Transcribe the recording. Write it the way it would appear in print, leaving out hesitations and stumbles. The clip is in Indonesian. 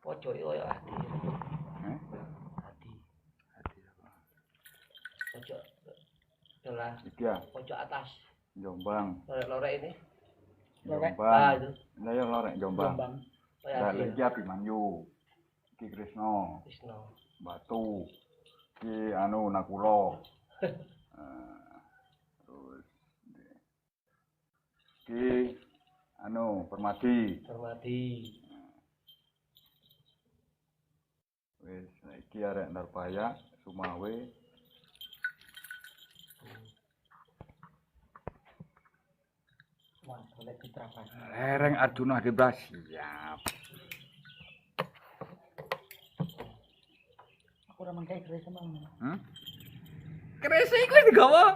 Pojok yo ya Adi. Adi. Adi apa? Pojok jelas. Iki ya, Pojok atas. Jombang. Lorek ini. Lorek. Jombang. itu. Lah ya lorek Jombang. Jombang. Lah iki Abimanyu. Iki Krisno. Krisno. Batu. Iki anu Nakula. Terus iki anu Permadi. Wis iki arek Narbaya, Sumawe. Wah, boleh diterapkan. Lereng Arjuna Debra siap. Aku ora mangkai keris sama. Keris iku digawa.